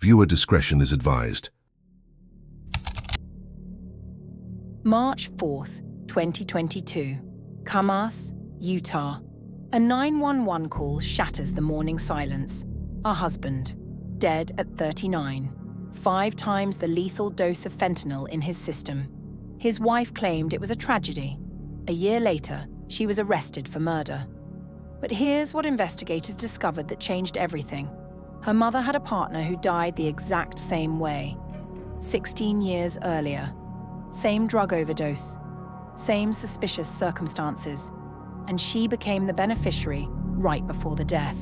Viewer discretion is advised. March 4th, 2022. Kamas, Utah. A 911 call shatters the morning silence. A husband, dead at 39. 5 times the lethal dose of fentanyl in his system. His wife claimed it was a tragedy. A year later, she was arrested for murder. But here's what investigators discovered that changed everything. Her mother had a partner who died the exact same way. 16 years earlier. Same drug overdose. Same suspicious circumstances. And she became the beneficiary right before the death.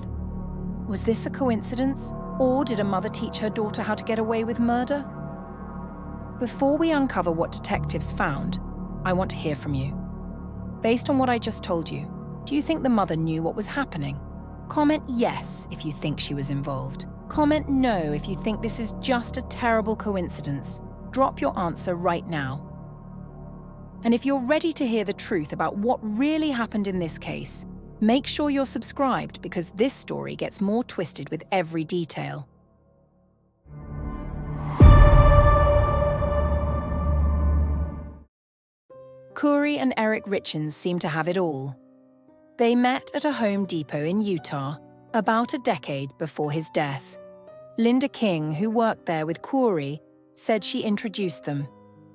Was this a coincidence? Or did a mother teach her daughter how to get away with murder? Before we uncover what detectives found, I want to hear from you. Based on what I just told you, do you think the mother knew what was happening? Comment yes if you think she was involved. Comment no if you think this is just a terrible coincidence. Drop your answer right now. And if you're ready to hear the truth about what really happened in this case, make sure you're subscribed because this story gets more twisted with every detail. Kouri and Eric Richins seem to have it all. They met at a Home Depot in Utah about a decade before his death. Linda King, who worked there with Kouri, said she introduced them.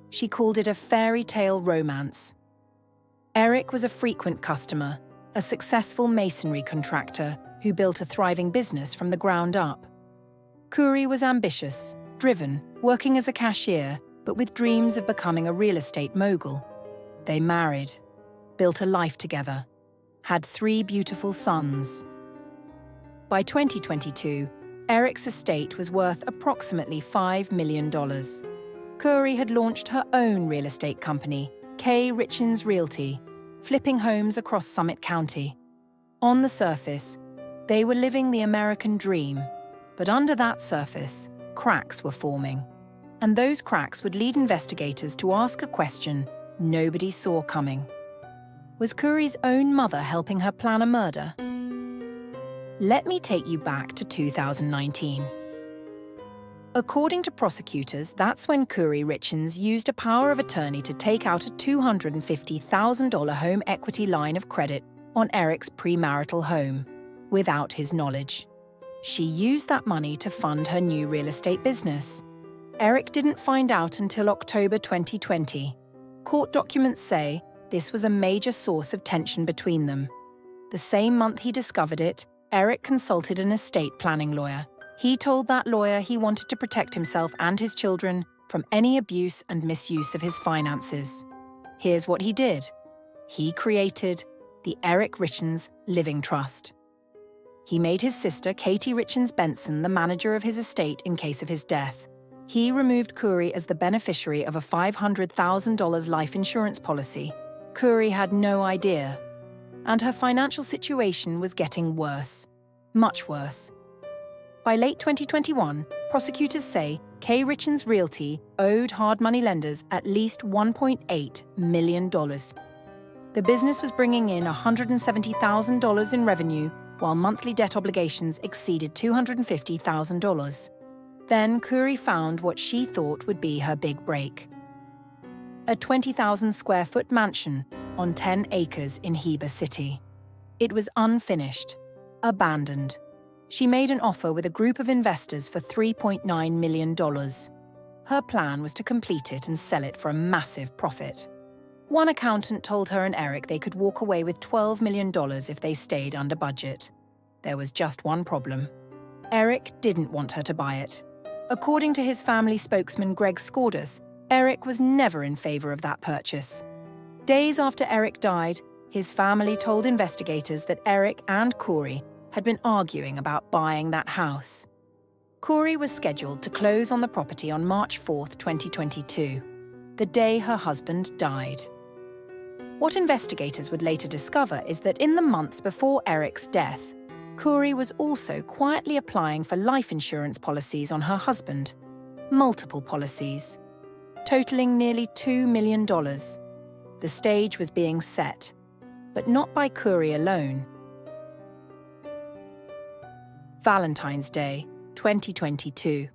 She called it a fairy tale romance. Eric was a frequent customer, a successful masonry contractor who built a thriving business from the ground up. Kouri was ambitious, driven, working as a cashier, but with dreams of becoming a real estate mogul. They married, built a life together, had 3 beautiful sons. By 2022, Eric's estate was worth approximately $5 million. Kouri had launched her own real estate company, Kouri Richins Realty, flipping homes across Summit County. On the surface, they were living the American dream, but under that surface, cracks were forming. And those cracks would lead investigators to ask a question nobody saw coming. Was Kouri's own mother helping her plan a murder? Let me take you back to 2019. According to prosecutors, that's when Kouri Richins used a power of attorney to take out a $250,000 home equity line of credit on Eric's premarital home, without his knowledge. She used that money to fund her new real estate business. Eric didn't find out until October 2020. Court documents say this was a major source of tension between them. The same month he discovered it, Eric consulted an estate planning lawyer. He told that lawyer he wanted to protect himself and his children from any abuse and misuse of his finances. Here's what he did. He created the Eric Richins Living Trust. He made his sister, Katie Richins Benson, the manager of his estate in case of his death. He removed Kouri as the beneficiary of a $500,000 life insurance policy. Kouri had no idea. And her financial situation was getting worse. Much worse. By late 2021, prosecutors say Kouri Richins Realty owed hard money lenders at least $1.8 million. The business was bringing in $170,000 in revenue, while monthly debt obligations exceeded $250,000. Then Kouri found what she thought would be her big break. A 20,000 square foot mansion on 10 acres in Heber City. It was unfinished, abandoned. She made an offer with a group of investors for $3.9 million. Her plan was to complete it and sell it for a massive profit. One accountant told her and Eric they could walk away with $12 million if they stayed under budget. There was just one problem. Eric didn't want her to buy it. According to his family spokesman Greg Skordas, Eric was never in favor of that purchase. Days after Eric died, his family told investigators that Eric and Kouri had been arguing about buying that house. Kouri was scheduled to close on the property on March 4, 2022, the day her husband died. What investigators would later discover is that in the months before Eric's death, Kouri was also quietly applying for life insurance policies on her husband, multiple policies, totaling nearly $2 million. The stage was being set, but not by Kouri alone. Valentine's Day, 2022.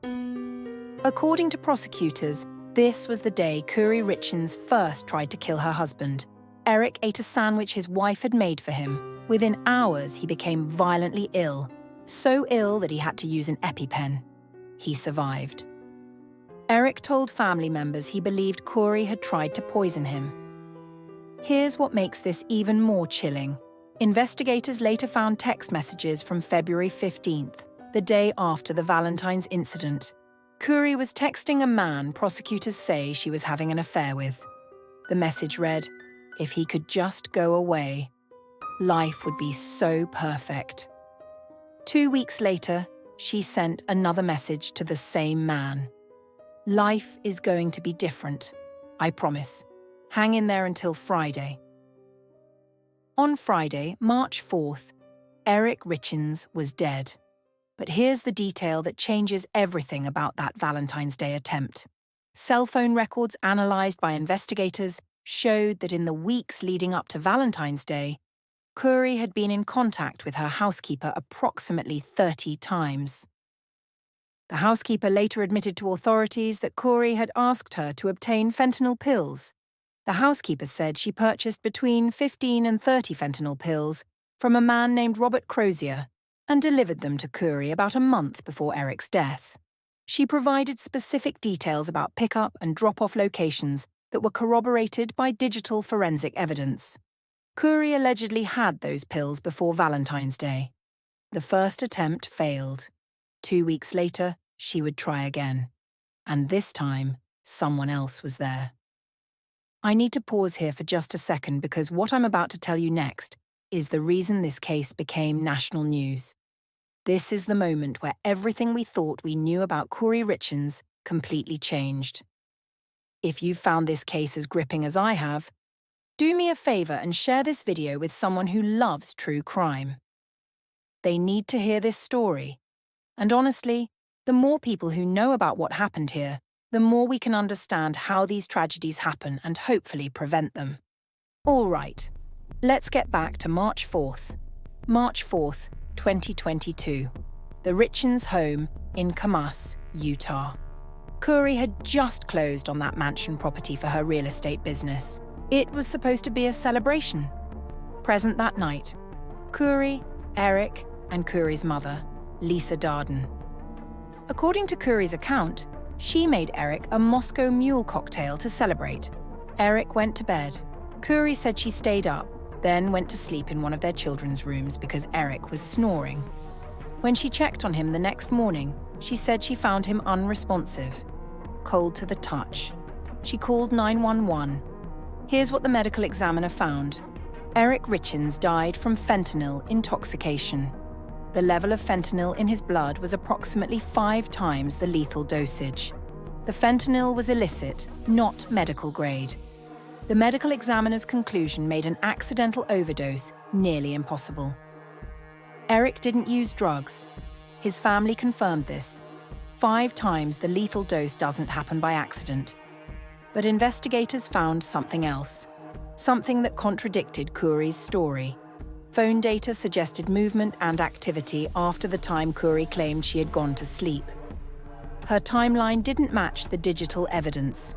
According to prosecutors, this was the day Kouri Richins first tried to kill her husband. Eric ate a sandwich his wife had made for him. Within hours, he became violently ill, so ill that he had to use an EpiPen. He survived. Eric told family members he believed Kouri had tried to poison him. Here's what makes this even more chilling. Investigators later found text messages from February 15th, the day after the Valentine's incident. Kouri was texting a man prosecutors say she was having an affair with. The message read, "If he could just go away, life would be so perfect." 2 weeks later, she sent another message to the same man. "Life is going to be different, I promise. Hang in there until Friday." On Friday, March 4th, Eric Richins was dead. But here's the detail that changes everything about that Valentine's Day attempt. Cell phone records analysed by investigators showed that in the weeks leading up to Valentine's Day, Kouri had been in contact with her housekeeper approximately 30 times. The housekeeper later admitted to authorities that Kouri had asked her to obtain fentanyl pills. The housekeeper said she purchased between 15 and 30 fentanyl pills from a man named Robert Crozier and delivered them to Kouri about a month before Eric's death. She provided specific details about pickup and drop-off locations that were corroborated by digital forensic evidence. Kouri allegedly had those pills before Valentine's Day. The first attempt failed. 2 weeks later, she would try again. And this time, someone else was there. I need to pause here for just a second because what I'm about to tell you next is the reason this case became national news. This is the moment where everything we thought we knew about Kouri Richins completely changed. If you've found this case as gripping as I have, do me a favor and share this video with someone who loves true crime. They need to hear this story. And honestly, the more people who know about what happened here, the more we can understand how these tragedies happen and hopefully prevent them. All right, let's get back to March 4th. March 4th, 2022. The Richins' home in Kamas, Utah. Kouri had just closed on that mansion property for her real estate business. It was supposed to be a celebration. Present that night, Kouri, Eric, and Kouri's mother, Lisa Darden. According to Kouri's account, she made Eric a Moscow Mule cocktail to celebrate. Eric went to bed. Kouri said she stayed up, then went to sleep in one of their children's rooms because Eric was snoring. When she checked on him the next morning, she said she found him unresponsive, cold to the touch. She called 911. Here's what the medical examiner found. Eric Richins died from fentanyl intoxication. The level of fentanyl in his blood was approximately 5 times the lethal dosage. The fentanyl was illicit, not medical grade. The medical examiner's conclusion made an accidental overdose nearly impossible. Eric didn't use drugs. His family confirmed this. 5 times the lethal dose doesn't happen by accident. But investigators found something else. Something that contradicted Kouri's story. Phone data suggested movement and activity after the time Kouri claimed she had gone to sleep. Her timeline didn't match the digital evidence.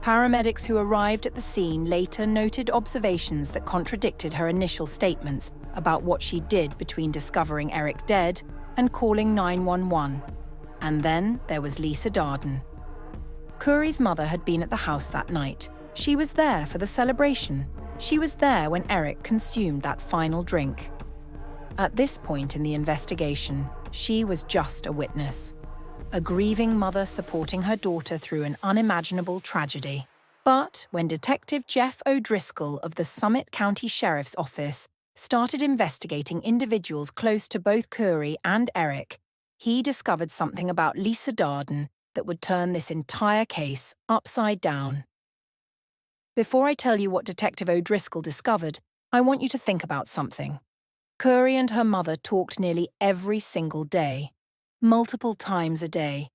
Paramedics who arrived at the scene later noted observations that contradicted her initial statements about what she did between discovering Eric dead and calling 911. And then there was Lisa Darden. Kouri's mother had been at the house that night. She was there for the celebration. She was there when Eric consumed that final drink. At this point in the investigation, she was just a witness. A grieving mother supporting her daughter through an unimaginable tragedy. But when Detective Jeff O'Driscoll of the Summit County Sheriff's Office started investigating individuals close to both Kouri and Eric, he discovered something about Lisa Darden that would turn this entire case upside down. Before I tell you what Detective O'Driscoll discovered, I want you to think about something. Kouri and her mother talked nearly every single day, multiple times a day,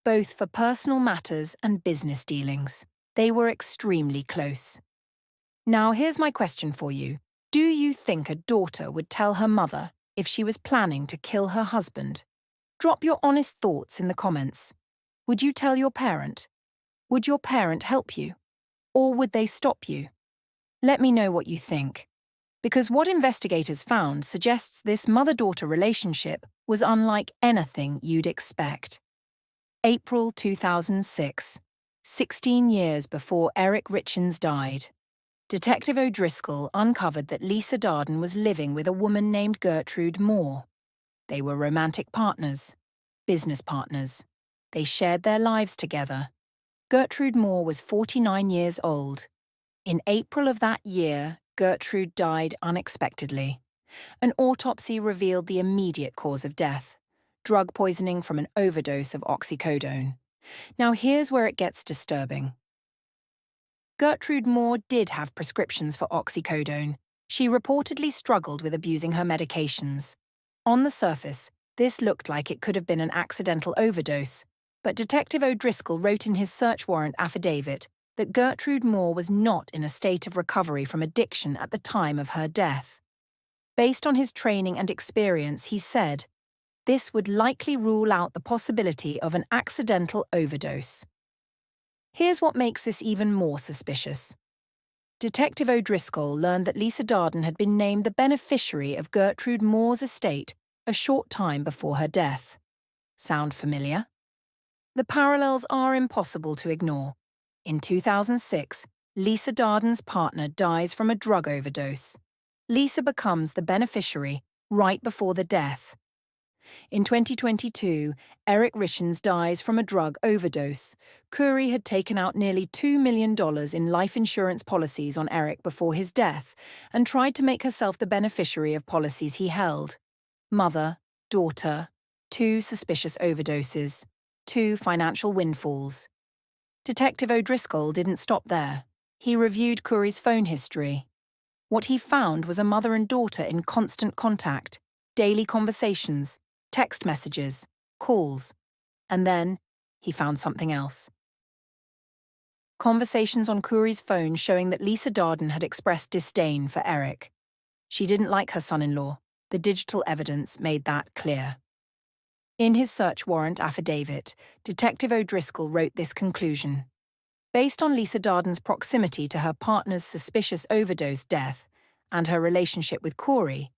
both for personal matters and business dealings. They were extremely close. Now here's my question for you. Do you think a daughter would tell her mother if she was planning to kill her husband? Drop your honest thoughts in the comments. Would you tell your parent? Would your parent help you? Or would they stop you? Let me know what you think. Because what investigators found suggests this mother-daughter relationship was unlike anything you'd expect. April 2006, 16 years before Eric Richins died. Detective O'Driscoll uncovered that Lisa Darden was living with a woman named Gertrude Moore. They were romantic partners, business partners. They shared their lives together. Gertrude Moore was 49 years old. In April of that year, Gertrude died unexpectedly. An autopsy revealed the immediate cause of death: drug poisoning from an overdose of oxycodone. Now here's where it gets disturbing. Gertrude Moore did have prescriptions for oxycodone. She reportedly struggled with abusing her medications. On the surface, this looked like it could have been an accidental overdose, but Detective O'Driscoll wrote in his search warrant affidavit that Gertrude Moore was not in a state of recovery from addiction at the time of her death. Based on his training and experience, he said, this would likely rule out the possibility of an accidental overdose. Here's what makes this even more suspicious. Detective O'Driscoll learned that Lisa Darden had been named the beneficiary of Gertrude Moore's estate a short time before her death. Sound familiar? The parallels are impossible to ignore. In 2006, Lisa Darden's partner dies from a drug overdose. Lisa becomes the beneficiary right before the death. In 2022, Eric Richins dies from a drug overdose. Kouri had taken out nearly $2 million in life insurance policies on Eric before his death and tried to make herself the beneficiary of policies he held. Mother, daughter, 2 suspicious overdoses, 2 financial windfalls. Detective O'Driscoll didn't stop there. He reviewed Kouri's phone history. What he found was a mother and daughter in constant contact, daily conversations, text messages, calls, and then he found something else. Conversations on Kouri's phone showing that Lisa Darden had expressed disdain for Eric. She didn't like her son-in-law. The digital evidence made that clear. In his search warrant affidavit, Detective O'Driscoll wrote this conclusion. Based on Lisa Darden's proximity to her partner's suspicious overdose death and her relationship with Kouri,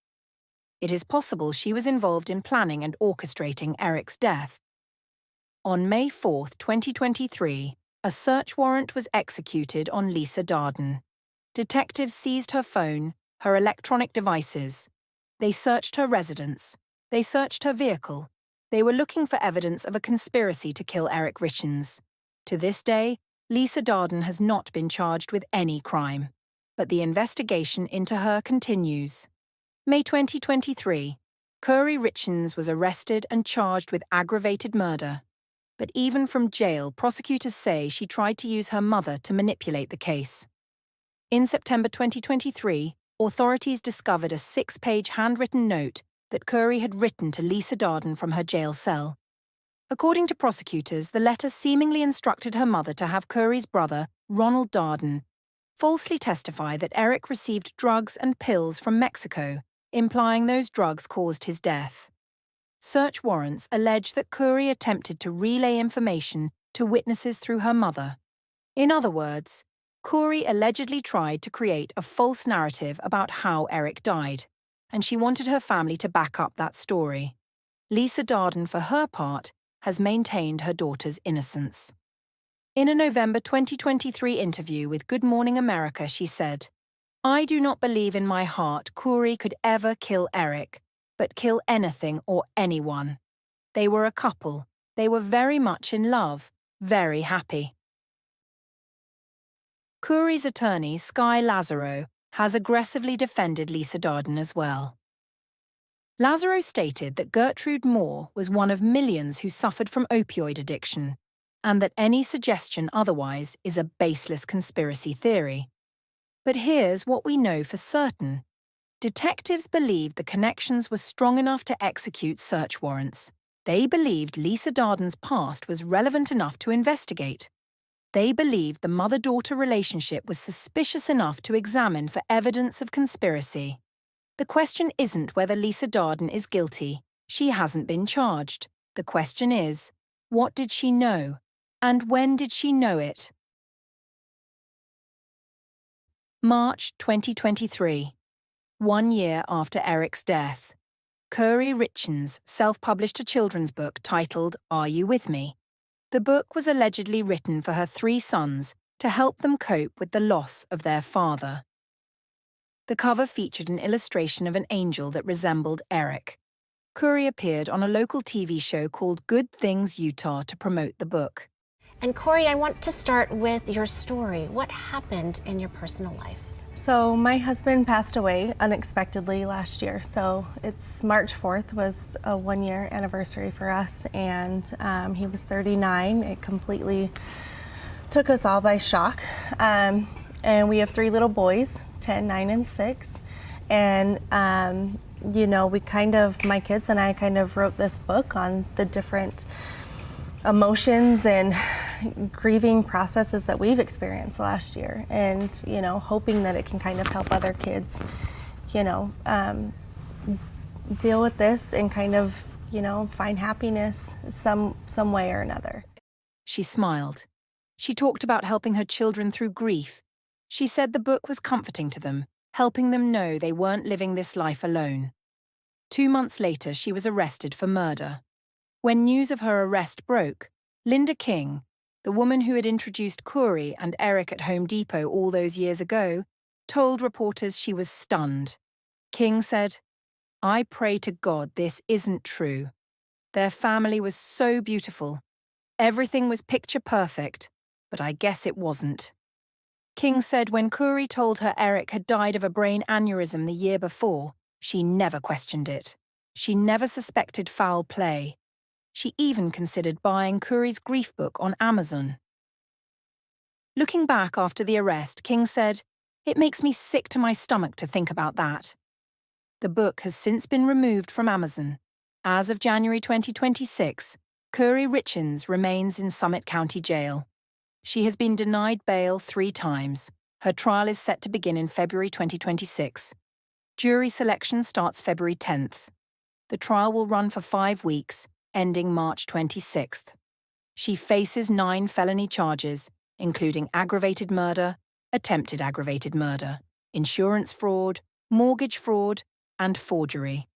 it is possible she was involved in planning and orchestrating Eric's death. On May 4, 2023, a search warrant was executed on Lisa Darden. Detectives seized her phone, her electronic devices. They searched her residence. They searched her vehicle. They were looking for evidence of a conspiracy to kill Eric Richins. To this day, Lisa Darden has not been charged with any crime, but the investigation into her continues. May 2023, Kouri Richins was arrested and charged with aggravated murder. But even from jail, prosecutors say she tried to use her mother to manipulate the case. In September 2023, authorities discovered a 6-page handwritten note that Kouri had written to Lisa Darden from her jail cell. According to prosecutors, the letter seemingly instructed her mother to have Kouri's brother, Ronald Darden, falsely testify that Eric received drugs and pills from Mexico, implying those drugs caused his death. Search warrants allege that Kouri attempted to relay information to witnesses through her mother. In other words, Kouri allegedly tried to create a false narrative about how Eric died, and she wanted her family to back up that story. Lisa Darden, for her part, has maintained her daughter's innocence. In a November 2023 interview with Good Morning America, she said, "I do not believe in my heart Kouri could ever kill Eric, but kill anything or anyone. They were a couple. They were very much in love, very happy." Kouri's attorney, Sky Lazaro, has aggressively defended Lisa Darden as well. Lazaro stated that Gertrude Moore was one of millions who suffered from opioid addiction, and that any suggestion otherwise is a baseless conspiracy theory. But here's what we know for certain. Detectives believed the connections were strong enough to execute search warrants. They believed Lisa Darden's past was relevant enough to investigate. They believed the mother-daughter relationship was suspicious enough to examine for evidence of conspiracy. The question isn't whether Lisa Darden is guilty. She hasn't been charged. The question is, What did she know? And when did she know it? March 2023, 1 year after Eric's death. Kouri Richins self-published a children's book titled Are You With Me? The book was allegedly written for her 3 sons to help them cope with the loss of their father. The cover featured an illustration of an angel that resembled Eric. Kouri appeared on a local TV show called Good Things Utah to promote the book. And Kouri, I want to start with your story. What happened in your personal life? So my husband passed away unexpectedly last year. So it's March 4th was a 1-year anniversary for us, and he was 39. It completely took us all by shock. And we have 3 little boys, 10, 9, and 6. And you know, my kids and I kind of wrote this book on the different emotions and grieving processes that we've experienced last year, and you know, hoping that it can kind of help other kids, you know, deal with this and kind of, you know, find happiness some way or another. She smiled. She talked about helping her children through grief. She said the book was comforting to them, helping them know they weren't living this life alone. 2 months later, she was arrested for murder. When news of her arrest broke, Linda King, the woman who had introduced Kouri and Eric at Home Depot all those years ago, told reporters she was stunned. King said, "I pray to God this isn't true. Their family was so beautiful. Everything was picture perfect, but I guess it wasn't." King said when Kouri told her Eric had died of a brain aneurysm the year before, she never questioned it. She never suspected foul play. She even considered buying Kouri's grief book on Amazon. Looking back after the arrest, King said, "It makes me sick to my stomach to think about that." The book has since been removed from Amazon. As of January 2026, Kouri Richins remains in Summit County Jail. She has been denied bail 3 times. Her trial is set to begin in February 2026. Jury selection starts February 10th. The trial will run for 5 weeks, ending March 26th. She faces 9 felony charges, including aggravated murder, attempted aggravated murder, insurance fraud, mortgage fraud, and forgery.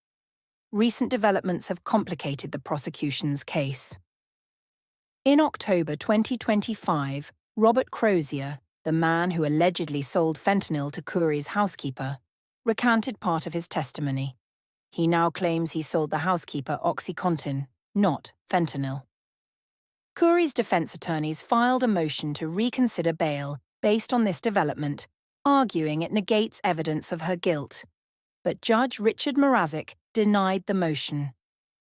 Recent developments have complicated the prosecution's case. In October 2025, Robert Crozier, the man who allegedly sold fentanyl to Kouri's housekeeper, recanted part of his testimony. He now claims he sold the housekeeper OxyContin, not fentanyl. Kouri's defense attorneys filed a motion to reconsider bail based on this development, arguing it negates evidence of her guilt. But Judge Richard Mrazek denied the motion.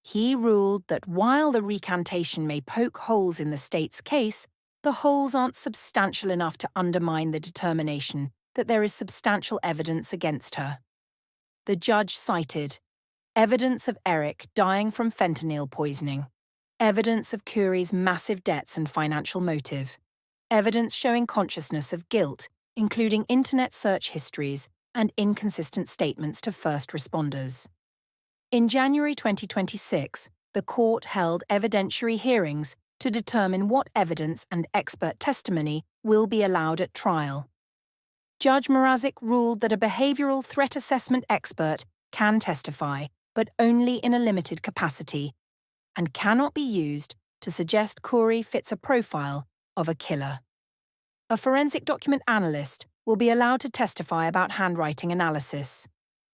He ruled that while the recantation may poke holes in the state's case, the holes aren't substantial enough to undermine the determination that there is substantial evidence against her. The judge cited evidence of Eric dying from fentanyl poisoning, evidence of Kouri's massive debts and financial motive, evidence showing consciousness of guilt, including internet search histories and inconsistent statements to first responders. In January 2026, the court held evidentiary hearings to determine what evidence and expert testimony will be allowed at trial. Judge Mrazek ruled that a behavioral threat assessment expert can testify, but only in a limited capacity, and cannot be used to suggest Kouri fits a profile of a killer. A forensic document analyst will be allowed to testify about handwriting analysis.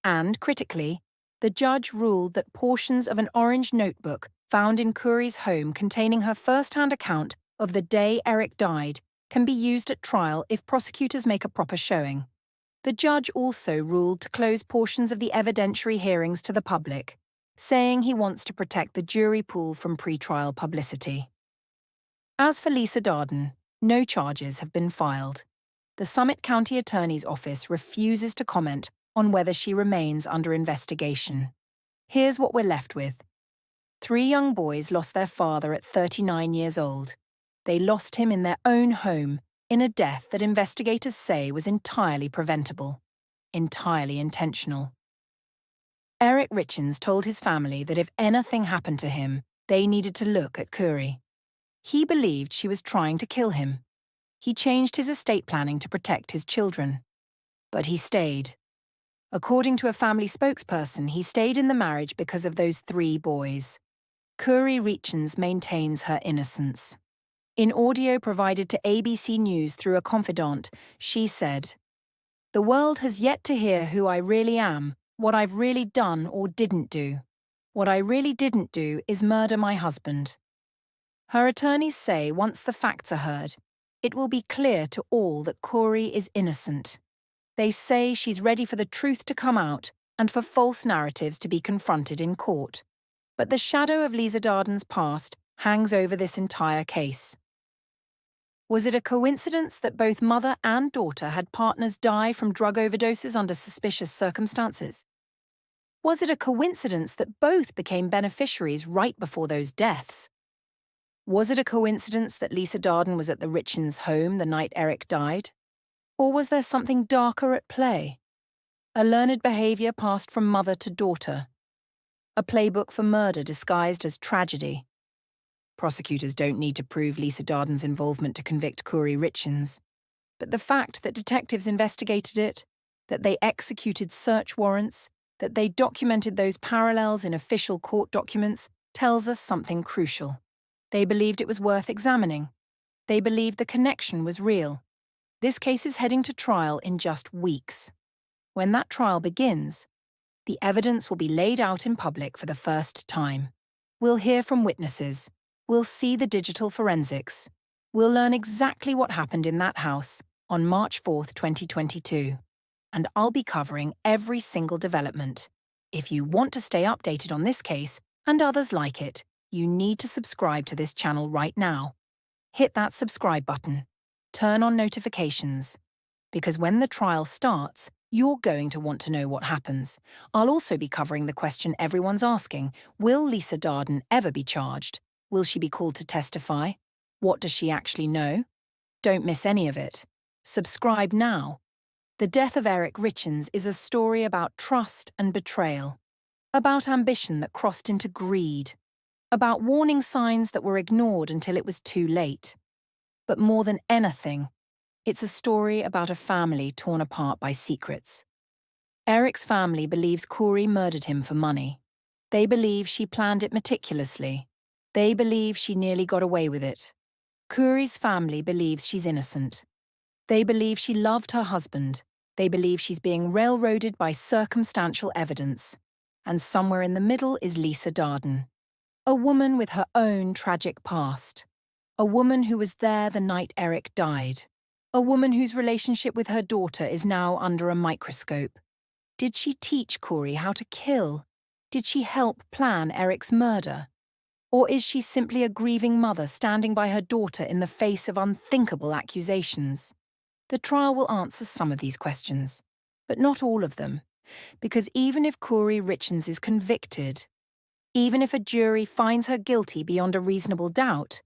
And, critically, the judge ruled that portions of an orange notebook found in Kouri's home containing her first-hand account of the day Eric died can be used at trial if prosecutors make a proper showing. The judge also ruled to close portions of the evidentiary hearings to the public, saying he wants to protect the jury pool from pre-trial publicity. As for Lisa Darden, no charges have been filed. The Summit County Attorney's Office refuses to comment on whether she remains under investigation. Here's what we're left with. 3 young boys lost their father at 39 years old. They lost him in their own home, in a death that investigators say was entirely preventable, entirely intentional. Eric Richins told his family that if anything happened to him, they needed to look at Kouri. He believed she was trying to kill him. He changed his estate planning to protect his children. But he stayed. According to a family spokesperson, he stayed in the marriage because of those 3 boys. Kouri Richins maintains her innocence. In audio provided to ABC News through a confidant, she said, "The world has yet to hear who I really am, what I've really done or didn't do. What I really didn't do is murder my husband." Her attorneys say once the facts are heard, it will be clear to all that Kouri is innocent. They say she's ready for the truth to come out and for false narratives to be confronted in court. But the shadow of Lisa Darden's past hangs over this entire case. Was it a coincidence that both mother and daughter had partners die from drug overdoses under suspicious circumstances? Was it a coincidence that both became beneficiaries right before those deaths? Was it a coincidence that Lisa Darden was at the Richins' home the night Eric died? Or was there something darker at play? A learned behaviour passed from mother to daughter. A playbook for murder disguised as tragedy. Prosecutors don't need to prove Lisa Darden's involvement to convict Kouri Richins. But the fact that detectives investigated it, that they executed search warrants, that they documented those parallels in official court documents tells us something crucial. They believed it was worth examining. They believed the connection was real. This case is heading to trial in just weeks. When that trial begins, the evidence will be laid out in public for the first time. We'll hear from witnesses. We'll see the digital forensics. We'll learn exactly what happened in that house on March 4th, 2022. And I'll be covering every single development. If you want to stay updated on this case and others like it, you need to subscribe to this channel right now. Hit that subscribe button. Turn on notifications. Because when the trial starts, you're going to want to know what happens. I'll also be covering the question everyone's asking. Will Lisa Darden ever be charged? Will she be called to testify? What does she actually know? Don't miss any of it. Subscribe now. The death of Eric Richins is a story about trust and betrayal, about ambition that crossed into greed, about warning signs that were ignored until it was too late. But more than anything, it's a story about a family torn apart by secrets. Eric's family believes Kouri murdered him for money. They believe she planned it meticulously. They believe she nearly got away with it. Kouri's family believes she's innocent. They believe she loved her husband. They believe she's being railroaded by circumstantial evidence. And somewhere in the middle is Lisa Darden, a woman with her own tragic past. A woman who was there the night Eric died. A woman whose relationship with her daughter is now under a microscope. Did she teach Kouri how to kill? Did she help plan Eric's murder? Or is she simply a grieving mother standing by her daughter in the face of unthinkable accusations? The trial will answer some of these questions, but not all of them, because even if Kouri Richins is convicted, even if a jury finds her guilty beyond a reasonable doubt,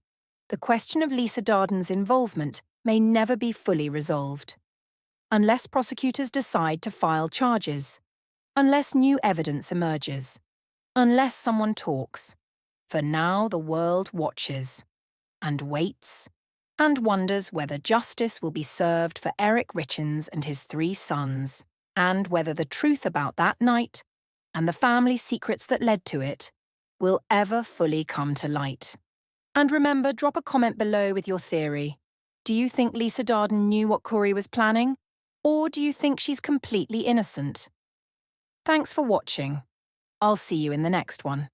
the question of Lisa Darden's involvement may never be fully resolved. Unless prosecutors decide to file charges, unless new evidence emerges, unless someone talks. For now, the world watches, and waits, and wonders whether justice will be served for Eric Richins and his 3 sons, and whether the truth about that night, and the family secrets that led to it, will ever fully come to light. And remember, drop a comment below with your theory. Do you think Lisa Darden knew what Kouri was planning? Or do you think she's completely innocent? Thanks for watching. I'll see you in the next one.